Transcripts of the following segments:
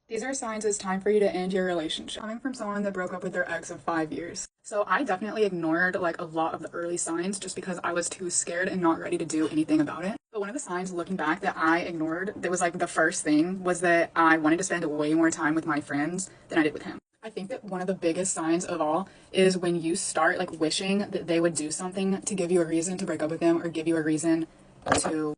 These are signs it's time for you to end your relationship. Coming from someone that broke up with their ex of 5 years. So I definitely ignored like a lot of the early signs just because I was too scared and not ready to do anything about it. But one of the signs looking back that I ignored, that was like the first thing, was that I wanted to spend way more time with my friends than I did with him. I think that one of the biggest signs of all is when you start like wishing that they would do something to give you a reason to break up with them or give you a reason to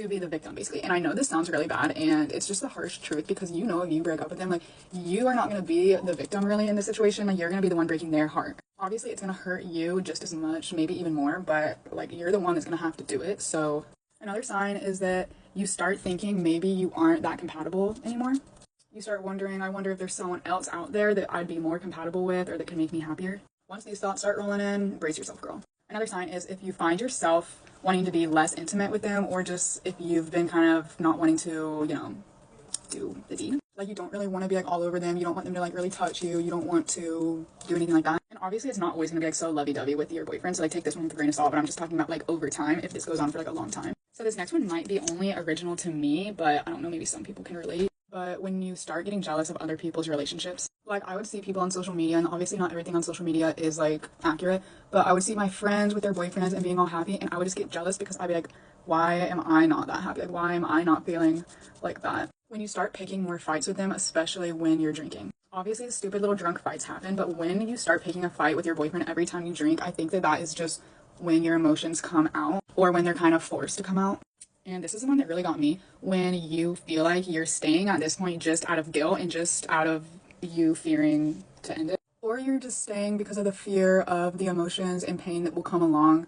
be the victim basically. And I know this sounds really bad and it's just the harsh truth because you know if you break up with them, like you are not going to be the victim really in this situation. Like you're going to be the one breaking their heart. Obviously it's going to hurt you just as much, maybe even more, but like you're the one that's going to have to do it. So another sign is that you start thinking maybe you aren't that compatible anymore. You start wondering, I wonder if there's someone else out there that I'd be more compatible with or that could make me happier. Once these thoughts start rolling in, brace yourself, girl. Another sign is if you find yourself wanting to be less intimate with them, or just if you've been kind of not wanting to, do the deed. Like you don't really want to be like all over them. You don't want them to like really touch you. You don't want to do anything like that. And obviously it's not always going to be like so lovey-dovey with your boyfriend. So like take this one with a grain of salt, but I'm just talking about like over time if this goes on for like a long time. So this next one might be only original to me, but I don't know, maybe some people can relate. But when you start getting jealous of other people's relationships, like I would see people on social media, and obviously not everything on social media is like accurate, but I would see my friends with their boyfriends and being all happy, and I would just get jealous because I'd be like, why am I not that happy? Like, why am I not feeling like that? When you start picking more fights with them, especially when you're drinking. Obviously, the stupid little drunk fights happen, but when you start picking a fight with your boyfriend every time you drink, I think that that is just when your emotions come out, or when they're kind of forced to come out. And this is the one that really got me. When you feel like you're staying at this point just out of guilt and just out of you fearing to end it. Or you're just staying because of the fear of the emotions and pain that will come along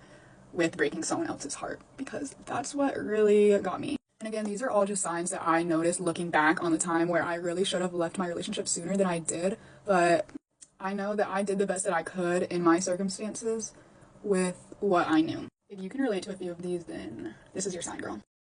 with breaking someone else's heart. Because that's what really got me. And again, these are all just signs that I noticed looking back on the time where I really should have left my relationship sooner than I did. But I know that I did the best that I could in my circumstances with what I knew. If you can relate to a few of these, then this is your sign, girl.